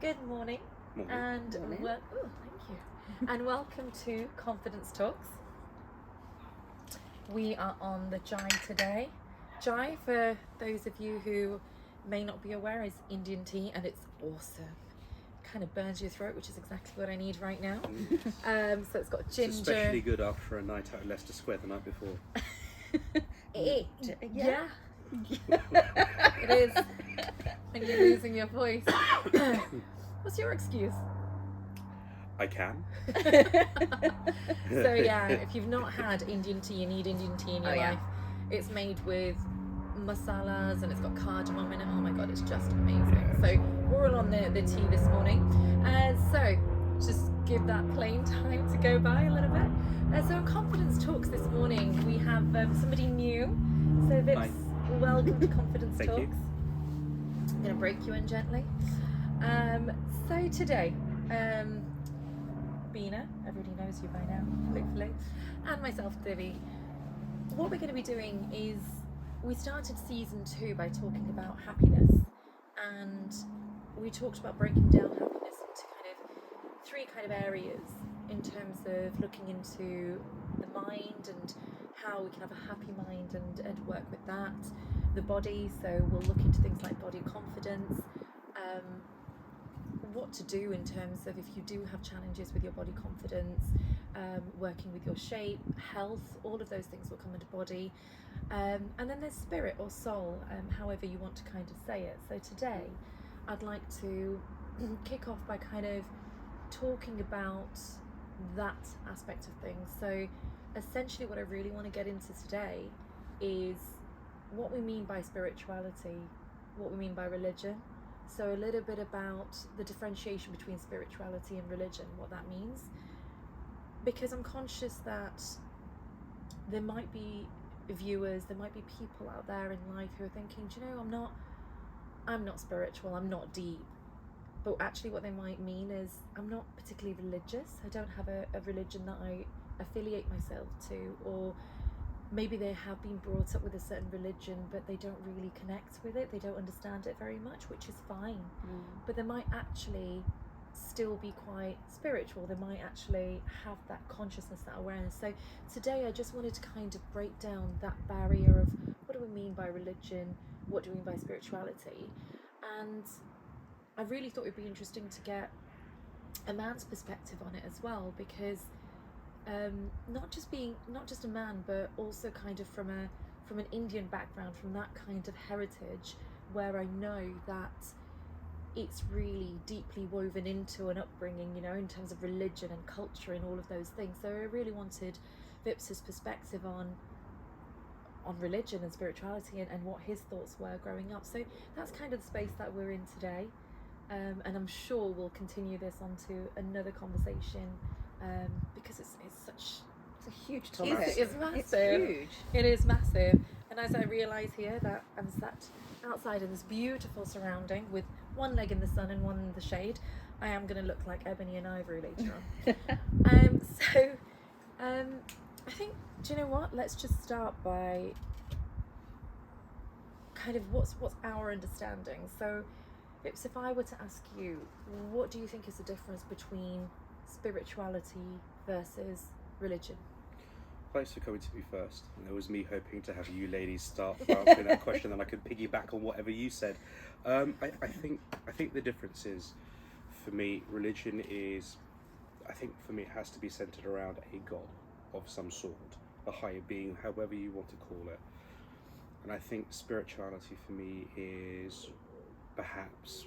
Good morning, Morning. and Morning. oh, thank you, and welcome to Confidence Talks. We are on the Jai today. Jai, for those of you who may not be aware, is Indian tea, and it's awesome. Kind of burns your throat, which is exactly what I need right now. So it's got ginger. It's especially good after a night out at Leicester Square the night before. Yeah. It is. And you're losing your voice. What's your excuse? I can. So yeah, if you've not had Indian tea, you need Indian tea in your life. It's made with masalas and it's got cardamom in it. Oh my god, it's just amazing. So we're all on the tea this morning. So just give that plain time to go by a little bit. So in Confidence Talks this morning, we have somebody new. So Vips, Hi. welcome to Confidence Thank Talks. you. I'm going to break you in gently. So today, Bina, everybody knows you by now, hopefully, and myself, Divi, what we're going to be doing is we started season 2 by talking about happiness, and we talked about breaking down happiness into kind of 3 kind of areas in terms of looking into the mind and how we can have a happy mind and work with that. The body, so we'll look into things like body confidence, what to do in terms of if you do have challenges with your body confidence, working with your shape, health, all of those things will come into body. And then there's spirit or soul, however you want to kind of say it. So today I'd like to kick off by kind of talking about that aspect of things. So essentially what I really want to get into today is what we mean by spirituality, what we mean by religion. So a little bit about the differentiation between spirituality and religion, what that means. Because I'm conscious that there might be viewers, there might be people out there in life who are thinking, do you know, I'm not spiritual, I'm not deep. But actually what they might mean is I'm not particularly religious. I don't have a religion that I affiliate myself to, or maybe they have been brought up with a certain religion, but they don't really connect with it. They don't understand it very much, which is fine. But they might actually still be quite spiritual. They might actually have that consciousness, that awareness. So today I just wanted to kind of break down that barrier of what do we mean by religion? What do we mean by spirituality? And I really thought it'd be interesting to get a man's perspective on it as well, because not just a man, but also kind of from an Indian background, from that kind of heritage, where I know that it's really deeply woven into an upbringing, you know, in terms of religion and culture and all of those things. So I really wanted Vips's perspective on religion and spirituality and what his thoughts were growing up. So that's kind of the space that we're in today, and I'm sure we'll continue this onto another conversation. Because it's a huge topic. It's massive. It's huge. It is massive. And as I realise here that I'm sat outside in this beautiful surrounding with one leg in the sun and one in the shade, I am going to look like ebony and ivory later on. I think, do you know what? Let's just start by kind of what's our understanding. So, Vips, if I were to ask you, what do you think is the difference between spirituality versus religion? Thanks for coming to me first. And it was me hoping to have you ladies start answering that question, and I could piggyback on whatever you said. I think the difference is, for me, religion is, I think for me it has to be centered around a god of some sort, a higher being, however you want to call it. And I think spirituality for me is perhaps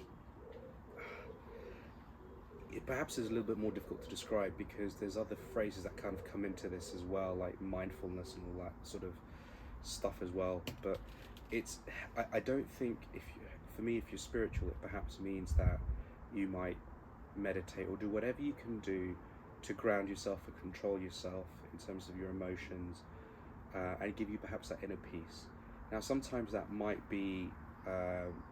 is a little bit more difficult to describe, because there's other phrases that kind of come into this as well, like mindfulness and all that sort of stuff as well. But I don't think, for me, if you're spiritual, it perhaps means that you might meditate or do whatever you can do to ground yourself and control yourself in terms of your emotions, and give you perhaps that inner peace. Now sometimes that might be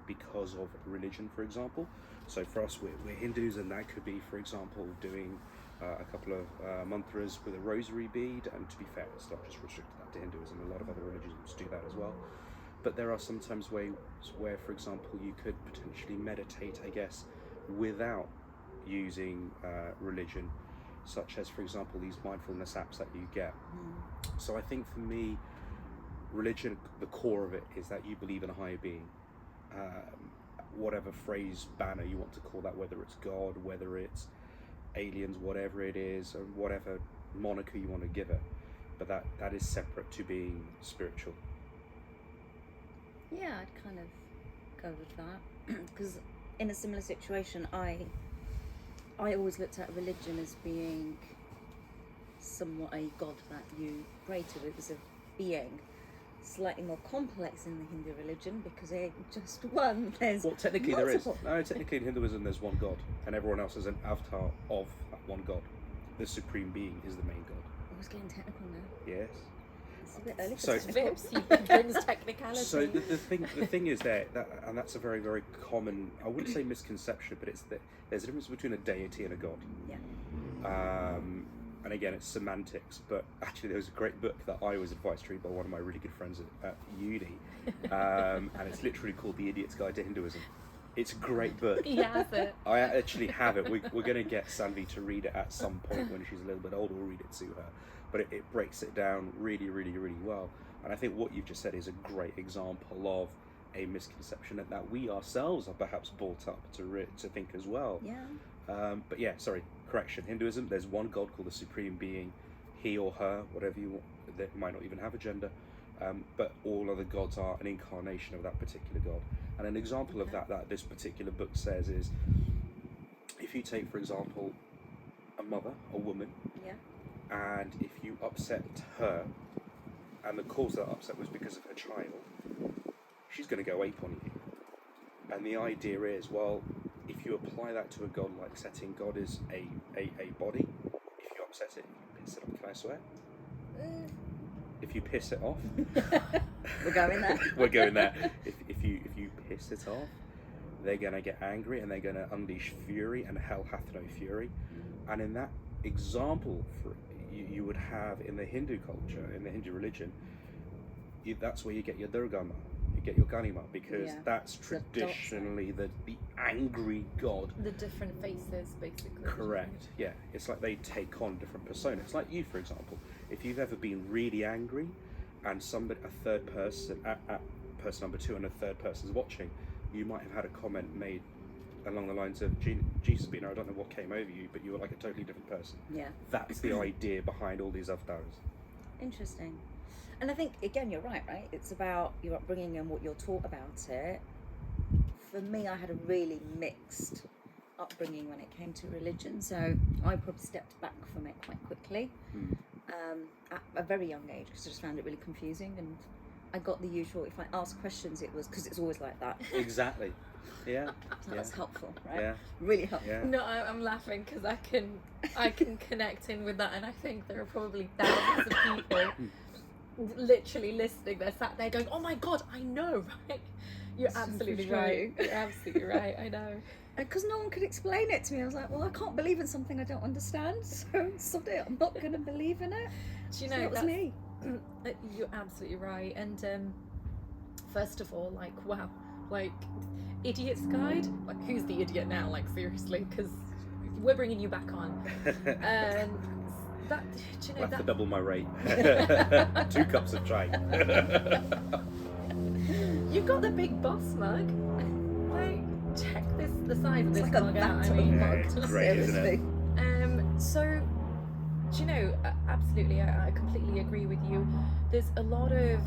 because of religion, for example. So for us, we're Hindus, and that could be, for example, doing a couple of mantras with a rosary bead. And to be fair, it's not just restricted to Hinduism, a lot of other religions do that as well. But there are sometimes ways where, for example, you could potentially meditate, I guess, without using religion, such as, for example, these mindfulness apps that you get. So I think for me, religion, the core of it is that you believe in a higher being. Whatever phrase, banner you want to call that, whether it's God, whether it's aliens, whatever it is, or whatever moniker you want to give it, but that is separate to being spiritual. Yeah, I'd kind of go with that because in a similar situation, I always looked at religion as being somewhat a god that you pray to. It was a being. Slightly more complex in the Hindu religion because it ain't just one. There's Technically multiple. there is. No, technically in Hinduism there's one god, and everyone else is an avatar of that one god. The supreme being is the main god. I was getting technical now. Yes. It's a bit early for So- technical. Vips, he brings technicality. So the thing is that and that's a very, very common, I wouldn't say misconception, but it's that there's a difference between a deity and a god. Yeah. And again, it's semantics, but actually there was a great book that I was advised to read by one of my really good friends at uni, and it's literally called The Idiot's Guide to Hinduism. It's a great book. He has it. I actually have it. We're going to get Sanvi to read it at some point when she's a little bit older. We'll read it to her. But it breaks it down really, really, really well. And I think what you've just said is a great example of a misconception that we ourselves are perhaps brought up to think as well. Yeah. But yeah, sorry, correction. Hinduism, there's one god called the Supreme Being, he or her, whatever you want, that might not even have a gender, but all other gods are an incarnation of that particular god. And an example of that this particular book says is, if you take, for example, a mother, a woman, Yeah. and if you upset her, and the cause of that upset was because of her child, she's going to go ape on you. And the idea is, well, if you apply that to a god-like setting, God is a body. If you upset it, you piss it off. Can I swear? If you piss it off, We're going there. we're going there. If you piss it off, they're gonna get angry and they're gonna unleash fury, and hell hath no fury. And in that example, you would have in the Hindu culture, in the Hindu religion, that's where you get your Durga Ma, you get your Ganima, because Yeah. that's It's a dot traditionally the angry god. The different faces, basically. Correct. Yeah, it's like they take on different personas. Like you, for example, if you've ever been really angry, and a third person, at person number two, and a third person's watching, you might have had a comment made along the lines of, Jesus being there, I don't know what came over you, but you were like a totally different person. Yeah. That's the idea behind all these avatars. Interesting. And I think, again, you're right? It's about your upbringing and what you're taught about it. For me, I had a really mixed upbringing when it came to religion, so I probably stepped back from it quite quickly at a very young age, because I just found it really confusing, and I got the usual, if I asked questions, it was because it's always like that. Exactly. Yeah. So that's helpful, right? Yeah. Really helpful. Yeah. No, I'm laughing because I can connect in with that, and I think there are probably thousands of people literally listening. They're sat there going, "Oh my god, I know!" Right? You're It's absolutely true. right. You're absolutely right. I know. Because no one could explain it to me. I was like, well, I can't believe in something I don't understand, so sod it. I'm not going to believe in it. Do you So know that was that's- me. You're absolutely right. And first of all, like, wow, like, idiot's guide. Like, who's the idiot now? Like, seriously, because we're bringing you back on. That, do you know I'll have to that? double my rate. 2 cups of chai. You've got the big boss mug. Like, check the size of It's this like a mug out. vat I of a mean, mug. it's great, isn't it? Seriously. So, do you know, absolutely, I completely agree with you. There's a lot of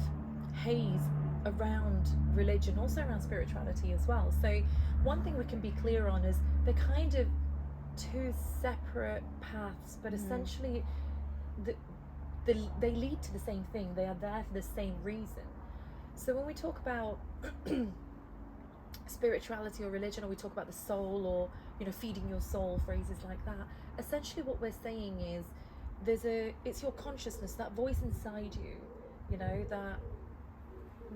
haze around religion, also around spirituality as well. So, one thing we can be clear on is they're kind of 2 separate paths, but essentially, they lead to the same thing. They are there for the same reason. So, when we talk about spirituality or religion, or we talk about the soul, or feeding your soul, phrases like that, essentially what we're saying is it's your consciousness, that voice inside you, that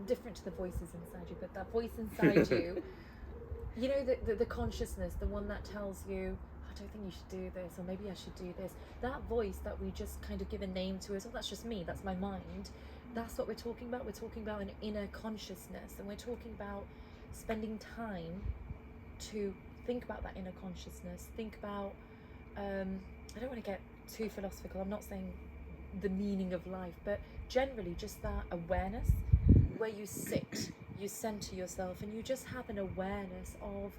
different to the voices inside you, but that voice inside you, the consciousness, the one that tells you, I don't think you should do this, or maybe I should do this. That voice that we just kind of give a name to as, oh, that's just me, that's my mind. That's what we're talking about. We're talking about an inner consciousness, and we're talking about spending time to think about that inner consciousness. Think about, I don't want to get too philosophical, I'm not saying the meaning of life, but generally just that awareness where you sit, you center yourself, and you just have an awareness of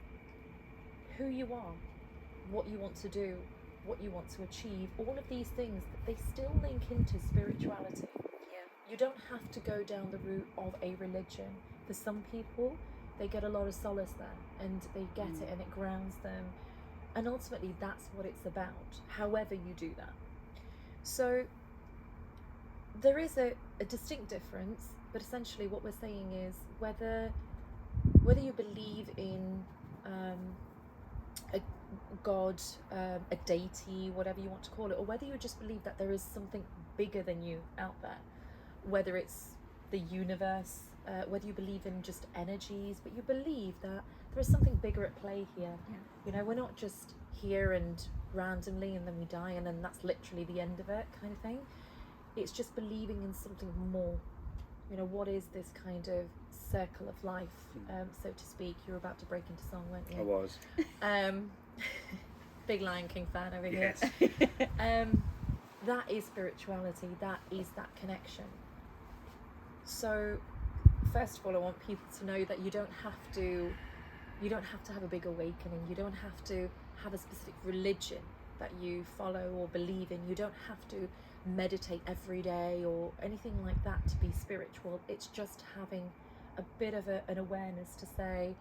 who you are, what you want to do, what you want to achieve. All of these things, they still link into spirituality. You don't have to go down the route of a religion. For some people, they get a lot of solace there, and they get it, and it grounds them, and ultimately that's what it's about, however you do that. So there is a distinct difference, but essentially what we're saying is whether you believe in a god, a deity, whatever you want to call it, or whether you just believe that there is something bigger than you out there, whether it's the universe, whether you believe in just energies, but you believe that there is something bigger at play here. You know, we're not just here and randomly and then we die and then that's literally the end of it kind of thing. It's just believing in something more. You know, what is this kind of circle of life, so to speak? You were about to break into song, weren't you? I was. Big Lion King fan over here. That is spirituality. That is that connection. So, first of all, I want people to know that you don't have to have a big awakening. You don't have to have a specific religion that you follow or believe in. You don't have to meditate every day or anything like that to be spiritual. It's just having a bit of an awareness to say,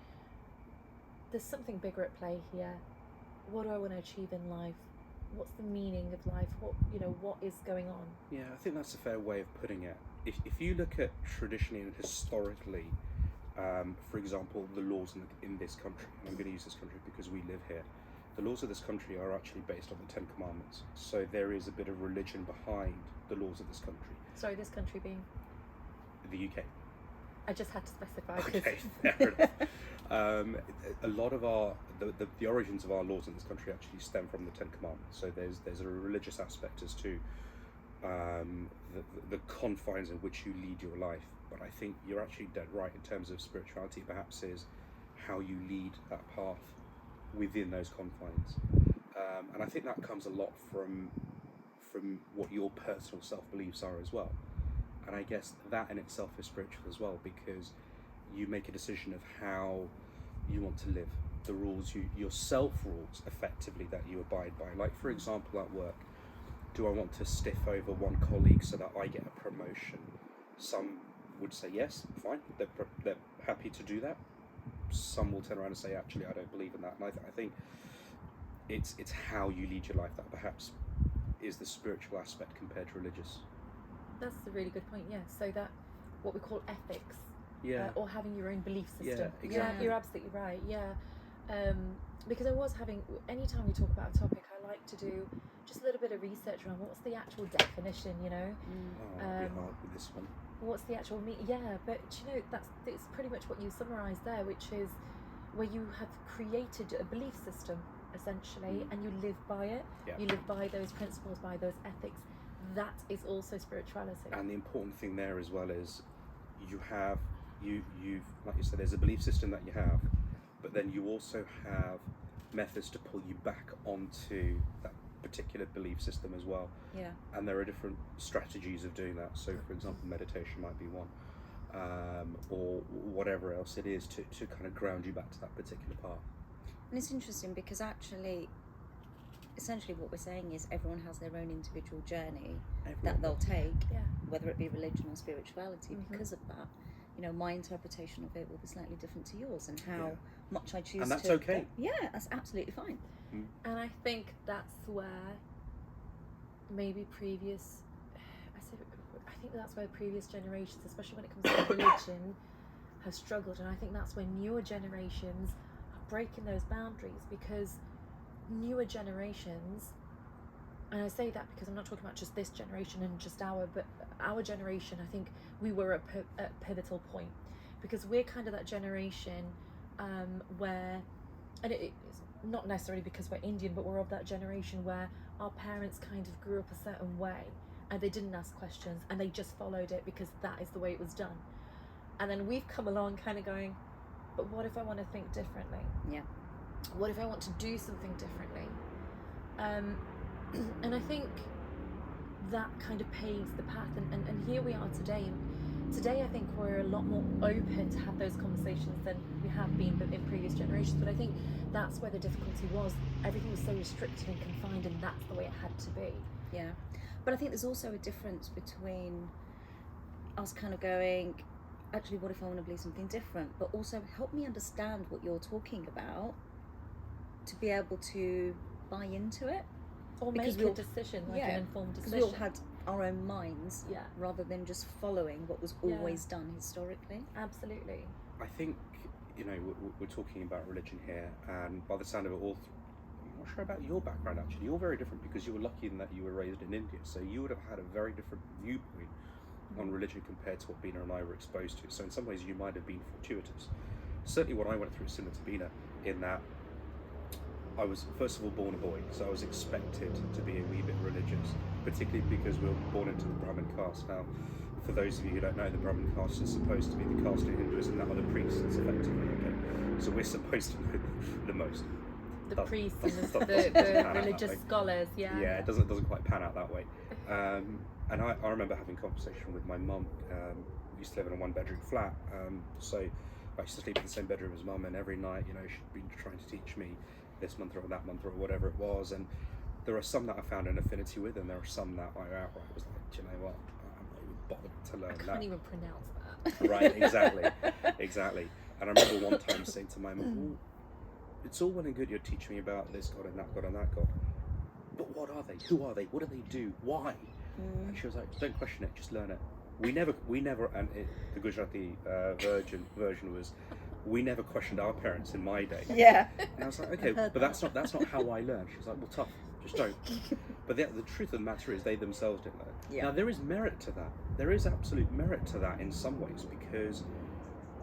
there's something bigger at play here. What do I want to achieve in life? What's the meaning of life? What is going on? Yeah, I think that's a fair way of putting it. If you look at traditionally and historically, for example, the laws in this country, and I'm going to use this country because we live here, the laws of this country are actually based on the 10 Commandments. So there is a bit of religion behind the laws of this country. Sorry, this country being? The UK. I just had to specify. Okay, fair enough. A lot of the origins of our laws in this country actually stem from the 10 Commandments. So there's a religious aspect as to the confines in which you lead your life. But I think you're actually dead right in terms of spirituality. Perhaps is how you lead that path within those confines, and I think that comes a lot from what your personal self beliefs are as well. And I guess that in itself is spiritual as well, because you make a decision of how you want to live, the rules, your self rules effectively that you abide by. Like, for example, at work, do I want to stiff over one colleague so that I get a promotion? Some would say yes, fine, they're happy to do that. Some will turn around and say, actually, I don't believe in that. And I think it's how you lead your life that perhaps is the spiritual aspect compared to religious. That's a really good point, yeah. So that, what we call ethics, or having your own belief system. Yeah, exactly. You're absolutely right, yeah. Because anytime we talk about a topic, I like to do just a little bit of research around what's the actual definition, you know. I'll be hard with this one. What's the actual but it's pretty much what you summarised there, which is where you have created a belief system essentially, and you live by it. You live by those principles, by those ethics. That is also spirituality. And the important thing there as well is you've like you said, there's a belief system that you have, but then you also have methods to pull you back onto that particular belief system as well. And there are different strategies of doing that. So for example, meditation might be one, or whatever else it is to kind of ground you back to that particular path. And it's interesting because actually, essentially what we're saying is everyone has their own individual journey that they'll take, whether it be religion or spirituality. Because of that, my interpretation of it will be slightly different to yours, and how much I choose to. And that's okay. That's absolutely fine. And I think that's where maybe that's where previous generations, especially when it comes to religion, have struggled. And I think that's where newer generations are breaking those boundaries, because newer generations, and I say that because I'm not talking about just this generation and just but our generation, I think we were at a pivotal point, because we're kind of that generation where, and it's not necessarily because we're Indian, but we're of that generation where our parents kind of grew up a certain way and they didn't ask questions and they just followed it because that is the way it was done. And then we've come along kind of going, but what if I want to think differently? What if I want to do something differently? And I think that kind of paves the path, and here we are today. And today I think we're a lot more open to have those conversations than we have been in previous generations. But I think that's where the difficulty was. Everything was so restricted and confined, and that's the way it had to be. Yeah, but I think there's also a difference between us kind of going, actually, what if I want to believe something different? But also help me understand what you're talking about to be able to buy into it. Or Because make a decision, like an informed Because decision. we all had our own minds, Yeah. rather than just following what was always done historically. Absolutely. I think, you know, we're talking about religion here, and by the sound of it all, I'm not sure about your background actually. You're very different because you were lucky in that you were raised in India, so you would have had a very different viewpoint on religion compared to what Bina and I were exposed to. So in some ways you might have been fortuitous. Certainly what I went through is similar to Bina in that I was first of all born a boy, so I was expected to be a wee bit religious, particularly because we were born into the Brahmin caste. Now, for those of you who don't know, the Brahmin caste is supposed to be the caste in Hinduism that are the priests, effectively, okay? So we're supposed to know the most. The priests and doesn't pan the out religious that way. scholars, yeah. Yeah, it doesn't quite pan out that way. And I remember having a conversation with my mum. We used to live in a one-bedroom flat, so I used to sleep in the same bedroom as mum, and every night, you know, she'd been trying to teach me this mantra or that mantra or whatever it was, and there are some that I found an affinity with, and there are some that I outright was like, do you know what, I'm not even bothered to learn I that. can't even pronounce that. Right, exactly. And I remember one time saying to my mum, well, it's all well and good you're teaching me about this God and that God and that God, but what are they? Who are they? What do they do? Why? And she was like, don't question it, just learn it. We never, and the Gujarati version was, we never questioned our parents in my day. Yeah. And I was like, okay, but that's not how I learned. She was like, well, tough, just don't. But the truth of the matter is they themselves didn't learn. Yeah. Now, there is merit to that. There is absolute merit to that in some ways, because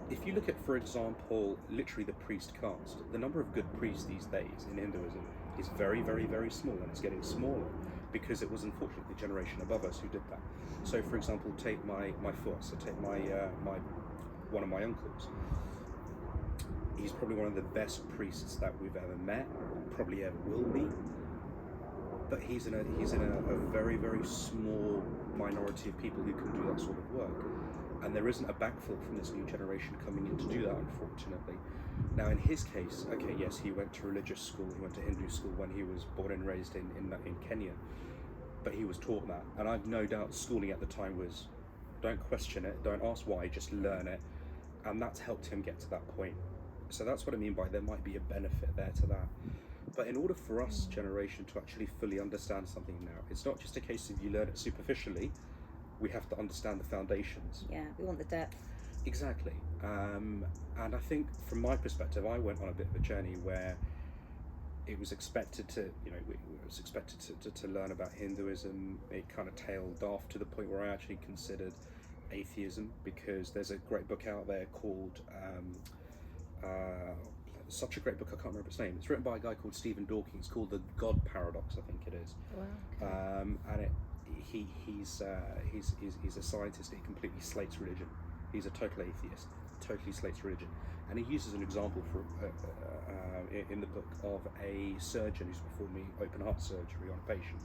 if you look at, for example, literally the priest caste, the number of good priests these days in Hinduism is very, very, very small, and it's getting smaller because it was unfortunately the generation above us who did that. So, for example, take my fuss, so take my one of my uncles. He's probably one of the best priests that we've ever met, probably ever will be. But he's in a very, very small minority of people who can do that sort of work. And there isn't a backfill from this new generation coming in to do that, unfortunately. Now, in his case, okay, yes, he went to religious school, he went to Hindu school when he was born and raised in Kenya, but he was taught that. And I've no doubt schooling at the time was, don't question it, don't ask why, just learn it. And that's helped him get to that point. So that's what I mean by there might be a benefit there to that. But in order for us generation to actually fully understand something now, it's not just a case of you learn it superficially, we have to understand the foundations. Yeah, we want the depth. Exactly. And I think from my perspective, I went on a bit of a journey where it was expected to, you know, we was expected to learn about Hinduism. It kind of tailed off to the point where I actually considered atheism, because there's a great book out there called such a great book, I can't remember its name. It's written by a guy called Stephen Dawkins. It's called The God Paradox, I think it is. Wow. Okay. And he's a scientist. He completely slates religion. He's a total atheist, totally slates religion. And he uses an example for in the book of a surgeon who's performing open heart surgery on a patient.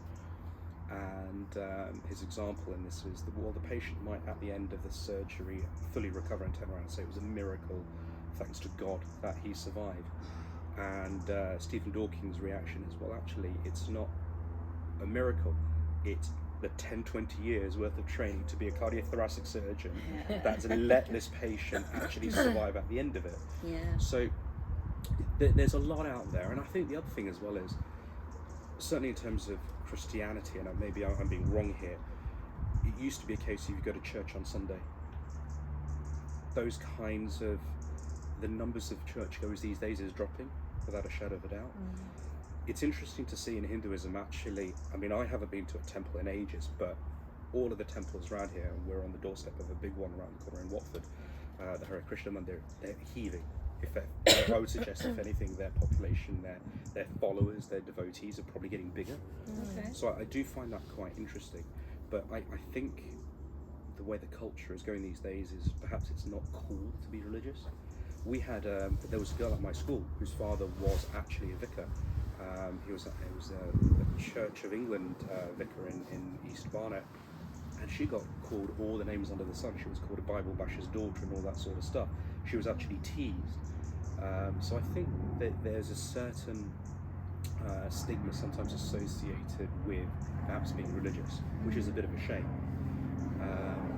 And his example in this is that, well, the patient might at the end of the surgery fully recover and turn around and say it was a miracle, thanks to God, that he survived. And Stephen Dawkins' reaction is, well, actually, it's not a miracle. It's the 10-20 years worth of training to be a cardiothoracic surgeon that's let this patient actually survive at the end of it. Yeah. So there's a lot out there. And I think the other thing as well is, certainly in terms of Christianity, and maybe I'm being wrong here, it used to be a case of you go to church on Sunday. Those kinds of, the numbers of churchgoers these days is dropping, without a shadow of a doubt. It's interesting to see in Hinduism, actually, I mean, I haven't been to a temple in ages, but all of the temples around here, and we're on the doorstep of a big one around the corner in Watford, the Hare Krishna Mandir, they're heaving. I would suggest, if anything, their population, their followers, their devotees are probably getting bigger. Okay. So I do find that quite interesting. But I think the way the culture is going these days is perhaps it's not cool to be religious. we had there was a girl at my school whose father was actually a vicar. He was a Church of England vicar in East Barnet, and she got called all the names under the sun. She was called a Bible basher's daughter and all that sort of stuff. She was actually teased. So I think that there's a certain stigma sometimes associated with perhaps being religious, which is a bit of a shame.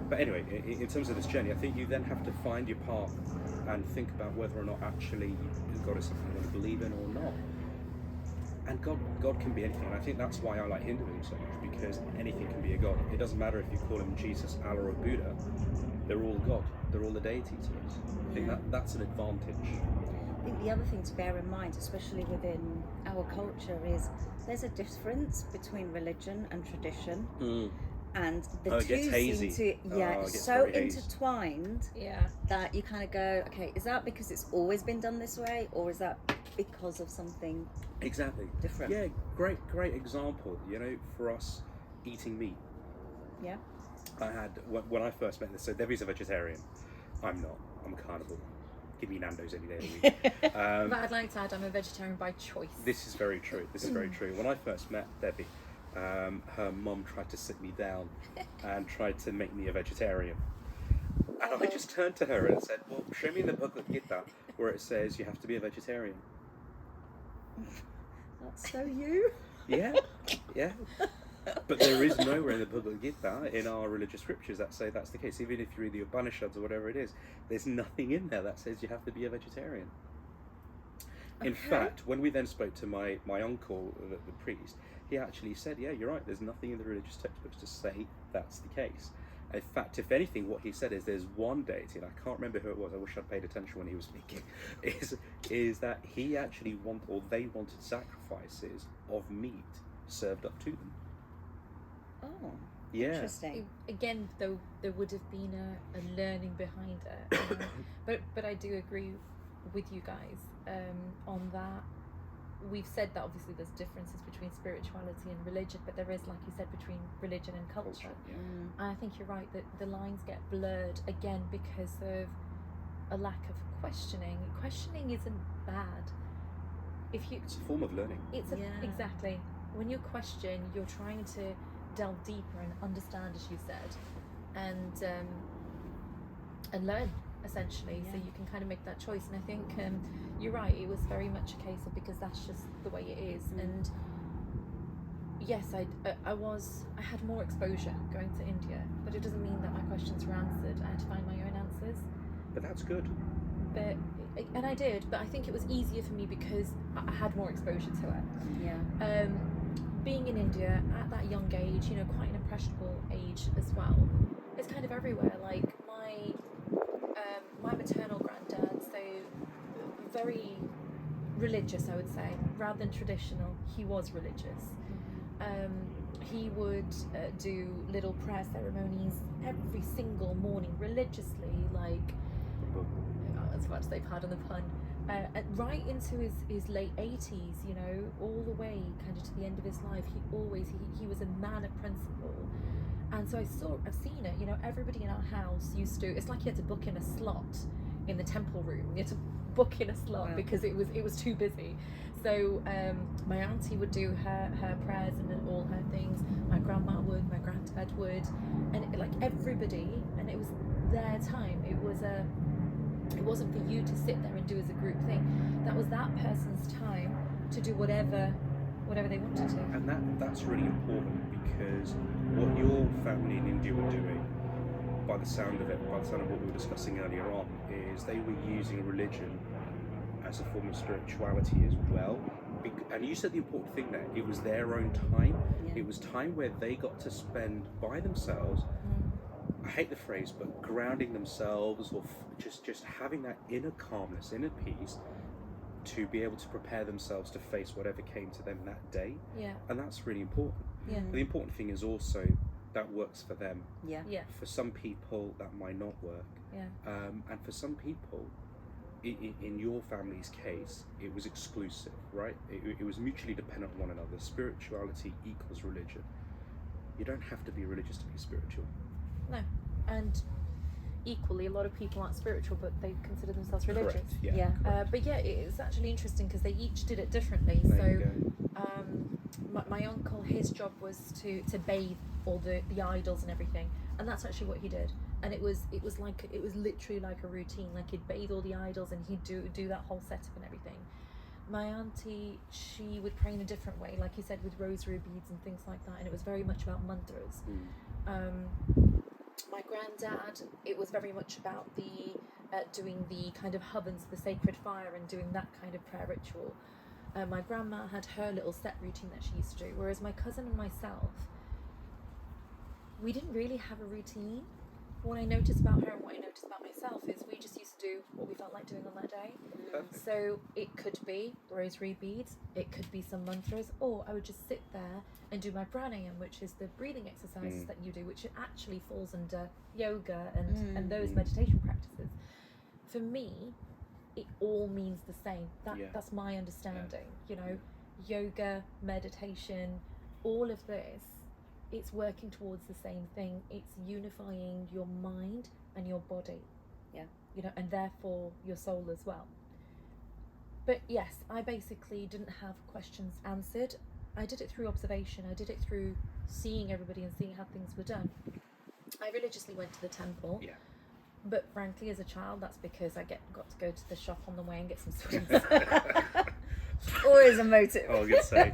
But anyway, in terms of this journey, I think you then have to find your path and think about whether or not actually God is something you want to believe in or not. And God can be anything, and I think that's why I like Hinduism so much, because anything can be a God. It doesn't matter if you call him Jesus, Allah, or Buddha. They're all God. They're all a deity to us. I think that's an advantage. I think the other thing to bear in mind, especially within our culture, is there's a difference between religion and tradition. And the two seem to so intertwined that you kind of go, okay, is that because it's always been done this way, or is that because of something different? Yeah, great example. You know, for us, eating meat. Yeah. I had when I first met this. So Debbie's a vegetarian. I'm not. I'm a carnivore. Give me Nando's any day of the week. But I'd like to add, I'm a vegetarian by choice. This is very true. When I first met Debbie, her mum tried to sit me down and tried to make me a vegetarian. And I just turned to her and said, well, show me in the Bhagavad Gita where it says you have to be a vegetarian. That's so you. Yeah. But there is nowhere in the Bhagavad Gita, in our religious scriptures, that say that's the case. Even if you read the Upanishads or whatever it is, there's nothing in there that says you have to be a vegetarian. In fact, when we then spoke to my uncle, the priest, he actually said, yeah, you're right, there's nothing in the religious textbooks to say that's the case. In fact, if anything, what he said is there's one deity, and I can't remember who it was, I wish I'd paid attention when he was speaking, is that he actually they wanted sacrifices of meat served up to them. Oh, yeah. Interesting. Again, though, there would have been a learning behind it. But I do agree with you guys on that. We've said that obviously there's differences between spirituality and religion, but there is, like you said, between religion and culture. And I think you're right that the lines get blurred again because of a lack of questioning. Questioning isn't bad. It's a form of learning. Exactly. When you question, you're trying to delve deeper and understand, as you said, and learn, essentially, so you can kind of make that choice. And I think you're right, it was very much a case of, because that's just the way it is. And yes, I had more exposure going to India, but it doesn't mean that my questions were answered. I had to find my own answers. But that's good. And I did, but I think it was easier for me because I had more exposure to it. Being in India at that young age, quite an impressionable age as well, it's kind of everywhere. Like my maternal granddad, so very religious, I would say, rather than traditional. He was religious. He would do little prayer ceremonies every single morning religiously, like, I was about to say, pardon the pun, right into his late 80s, all the way kind of to the end of his life. He was a man of principle. And so I've seen it, everybody in our house used to, it's like you had to book in a slot in the temple room. You had to book in a slot because it was too busy. So my auntie would do her prayers and all her things. My grandma would, my granddad would, and like everybody, and it was their time. It wasn't for you to sit there and do as a group thing. That was that person's time to do whatever they wanted to. And that's really important, because what your family in India were doing, by the sound of what we were discussing earlier on, is they were using religion as a form of spirituality as well. And you said the important thing there, it was their own time. It was time where they got to spend by themselves. I hate the phrase, but grounding themselves, or just having that inner calmness, inner peace, to be able to prepare themselves to face whatever came to them that day. And that's really important. The important thing is also that works for them. For some people that might not work. And for some people, in your family's case, it was exclusive, right? It was mutually dependent on one another. Spirituality equals religion. You don't have to be religious to be spiritual. No. And equally, a lot of people aren't spiritual, but they consider themselves religious. Correct. Yeah. Yeah. But yeah, it's actually interesting because they each did it differently. There you So my uncle, his job was to bathe all the idols and everything, and that's actually what he did. And it was literally like a routine. Like he'd bathe all the idols and he'd do that whole setup and everything. My auntie, she would pray in a different way, like you said, with rosary beads and things like that, and it was very much about mantras. My granddad, it was very much about the doing the kind of ovens, the sacred fire, and doing that kind of prayer ritual. My grandma had her little set routine that she used to do, whereas my cousin and myself, we didn't really have a routine. What I noticed about her and what I noticed about myself is we just used to do what we felt like doing on that day. Perfect. So it could be rosary beads, it could be some mantras, or I would just sit there and do my pranayam, which is the breathing exercises that you do, which actually falls under yoga and those meditation practices. For me, it all means the same. That's my understanding. You know, yoga, meditation, all of this, it's working towards the same thing. It's unifying your mind and your body. Yeah. You know, and therefore your soul as well. But yes, I basically didn't have questions answered. I did it through observation. I did it through seeing everybody and seeing how things were done. I religiously went to the temple. Yeah. But frankly, as a child, that's because I got to go to the shop on the way and get some sweets. Always a motive. I was gonna say.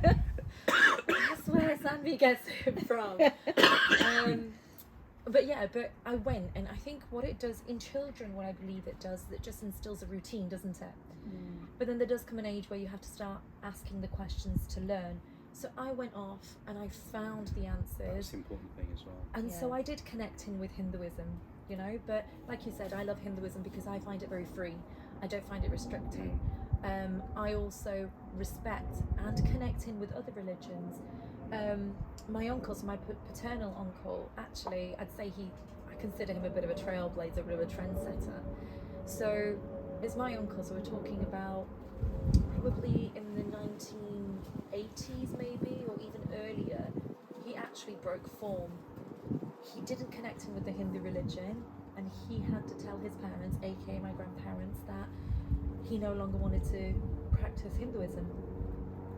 That's where Sanvi gets it from. But I went, and I think what it does in children, what I believe it does, that just instills a routine, doesn't it? But then there does come an age where you have to start asking the questions to learn. So I went off and I found the answers. That's the important thing as well. And so I did connect in with Hinduism, you know, but like you said, I love Hinduism because I find it very free. I don't find it restricting. I also respect and connect in with other religions. My uncle, so my paternal uncle, actually, I consider him a bit of a trailblazer, a bit of a trendsetter. So it's my uncle, so we're talking about probably in the 1980s maybe, or even earlier. He actually broke form. He didn't connect in with the Hindu religion, and he had to tell his parents, aka my grandparents, that he no longer wanted to practice Hinduism.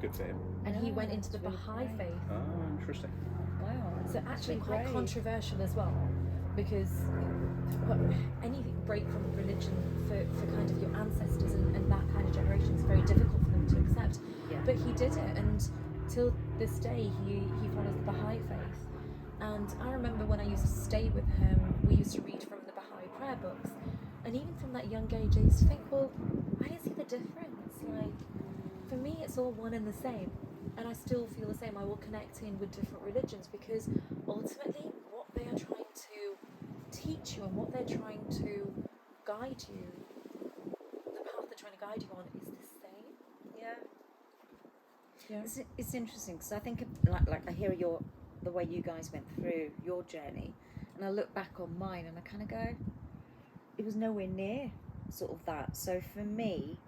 Good for him. And he went into the really Baha'i great. faith. Oh, interesting. Wow. So actually so quite great. controversial as well, because any break from religion for kind of your ancestors and that kind of generation is very difficult for them to accept. Yeah. But he did it, and till this day he follows the Baha'i faith. And I remember when I used to stay with him, we used to read from the Baha'i prayer books, and even from that young age I used to think, well, I didn't see the difference. Like, for me it's all one and the same, and I still feel the same. I will connect in with different religions because ultimately what they are trying to teach you and what they're trying to guide you, the path they're trying to guide you on, is the same. Yeah. It's interesting because I think like I hear the way you guys went through your journey, and I look back on mine and I kind of go, it was nowhere near sort of that. So for me,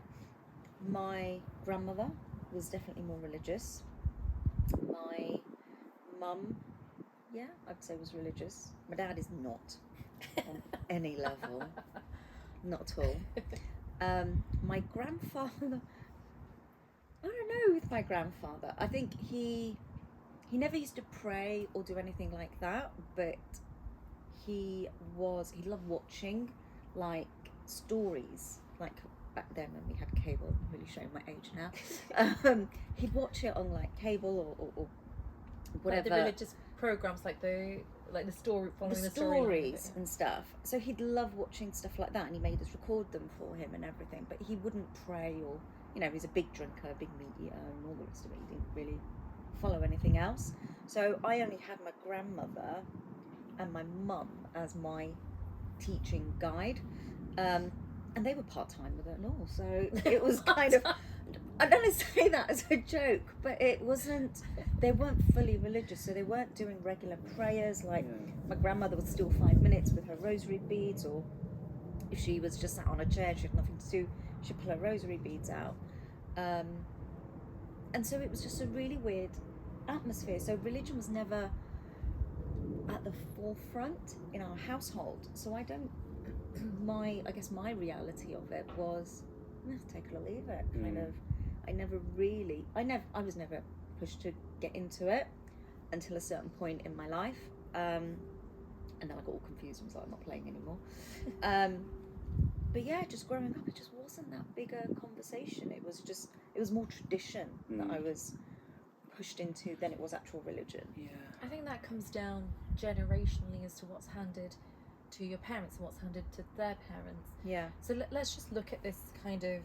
my grandmother was definitely more religious. My mum, I'd say was religious. My dad is not on any level, not at all. My grandfather, I don't know with my grandfather. I think he never used to pray or do anything like that, but he loved watching like stories, like back then when we had cable. I'm really showing my age now. He'd watch it on like cable or whatever. Like the religious programs, like the story, following the story stories and stuff. So he'd love watching stuff like that, and he made us record them for him and everything. But he wouldn't pray, or he's a big drinker, big meat eater, and all the rest of it. He didn't really follow anything else. So I only had my grandmother and my mum as my teaching guide, and they were part-time with it and all. So it was kind of, I don't say that as a joke, but it wasn't, they weren't fully religious, so they weren't doing regular prayers. Like my grandmother would still 5 minutes with her rosary beads, or if she was just sat on a chair, she had nothing to do, she'd pull her rosary beads out. And so it was just a really weird atmosphere. So religion was never at the forefront in our household. So I don't my reality of it was take it or leave it. Kind Mm. of, I was never pushed to get into it until a certain point in my life, and then I got all confused and was like, I'm not playing anymore. But yeah, just growing up, it just wasn't that big a conversation. It was more tradition that I was pushed into than it was actual religion. Yeah. I think that comes down generationally as to what's handed to your parents and what's handed to their parents. Yeah. So let's just look at this kind of,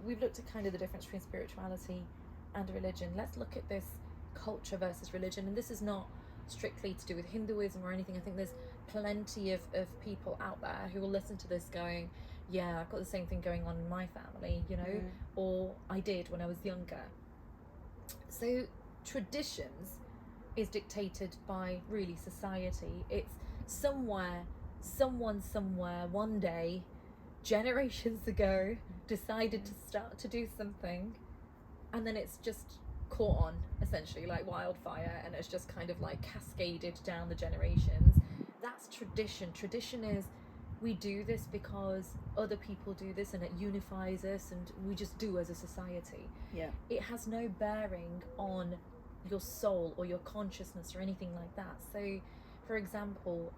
we've looked at kind of the difference between spirituality and religion. Let's look at this culture versus religion. And this is not strictly to do with Hinduism or anything. I think there's plenty of people out there who will listen to this going, yeah, I've got the same thing going on in my family, you know, or I did when I was younger. So traditions is dictated by really society. It's someone somewhere one day, generations ago, decided to start to do something, and then it's just caught on essentially like wildfire, and it's just kind of like cascaded down the generations. That's tradition. Tradition is, we do this because other people do this and it unifies us and we just do as a society. Yeah. It has no bearing on your soul or your consciousness or anything like that. So for example,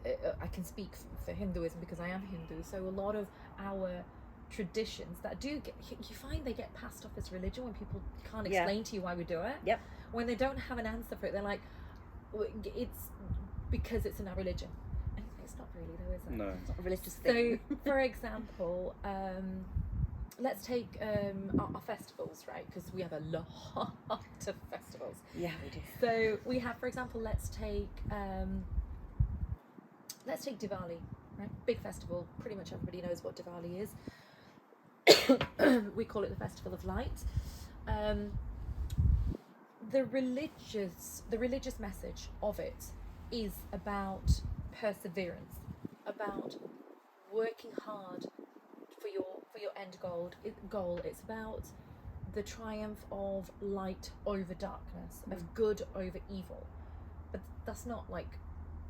I can speak for Hinduism because I am Hindu, so a lot of our traditions that do get, you find they get passed off as religion when people can't explain to you why we do it. Yep. When they don't have an answer for it, they're like, it's because it's in our religion. And it's not really though, is it? No. It's not a religious thing. So for example, let's take our festivals, right? Because we have a lot of festivals. Yeah, we do. So we have, for example, let's take Diwali, right? Big festival. Pretty much everybody knows what Diwali is. We call it the Festival of Light. The religious message of it is about perseverance, about working hard for your end goal. It's about the triumph of light over darkness, of good over evil. But that's not like,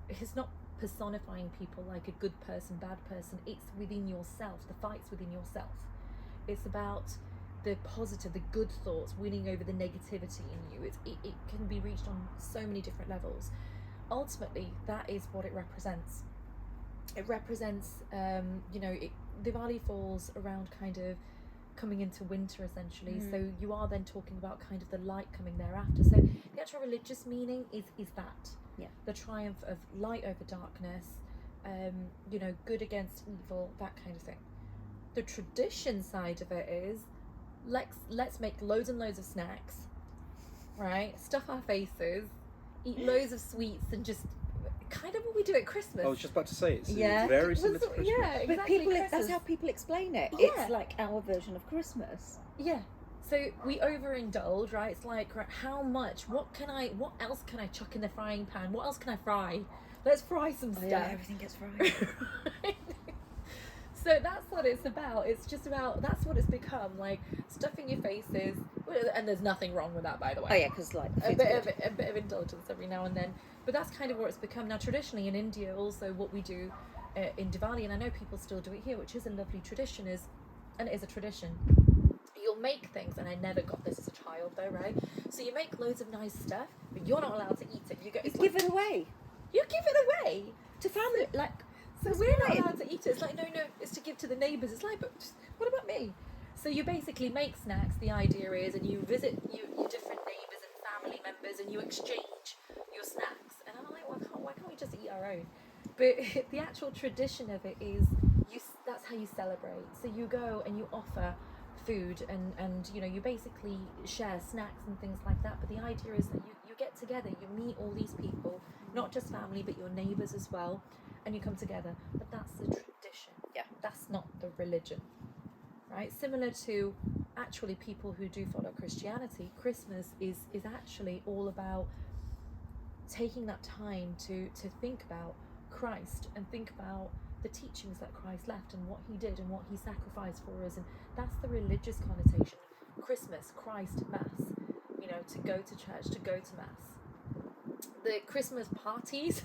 it's not personifying people like a good person, bad person. It's within yourself. The fight's within yourself. It's about the positive, the good thoughts winning over the negativity in you. It can be reached on so many different levels. Ultimately, that is what it represents. It represents, Diwali falls around kind of coming into winter essentially. So you are then talking about kind of the light coming thereafter. So the actual religious meaning is that. Yeah. The triumph of light over darkness, good against evil, that kind of thing. The tradition side of it is, let's make loads and loads of snacks, right? Stuff our faces, eat loads of sweets, and just kind of what we do at Christmas. I was just about to say, it's Yeah. very similar to Christmas. Yeah, But exactly. people, Christmas. that's how people explain it. Yeah. It's like our version of Christmas. Yeah. So we overindulge, right? It's like, right, how much? What else can I chuck in the frying pan? What else can I fry? Let's fry some stuff. Yeah, everything gets fried. So that's what it's about. It's just about, that's what it's become, like stuffing your faces, and there's nothing wrong with that, by the way. Oh yeah, because like the a food's bit of indulgence every now and then, but that's kind of what it's become now. Traditionally in India, also what we do in Diwali, and I know people still do it here, which is a lovely tradition, and it is a tradition. You'll make things, and I never got this as a child though, right? So you make loads of nice stuff, but you're not allowed to eat it. You give it away You give it away to family. Like, so we're not allowed to eat it. It's like, no, it's to give to the neighbours. It's like, but what about me? So you basically make snacks. The idea is, and you visit your different neighbours and family members, and you exchange your snacks. And I'm like, why can't we just eat our own? But the actual tradition of it is, that's how you celebrate. So you go and you offer food, and you basically share snacks and things like that. But the idea is that you get together, you meet all these people, not just family, but your neighbours as well, and you come together. But that's the tradition. Yeah. That's not the religion, right? Similar to actually people who do follow Christianity, Christmas is actually all about taking that time to think about Christ and think about the teachings that Christ left and what he did and what he sacrificed for us. And that's the religious connotation. Christmas, Christ, Mass, to go to church, to go to Mass. The Christmas parties,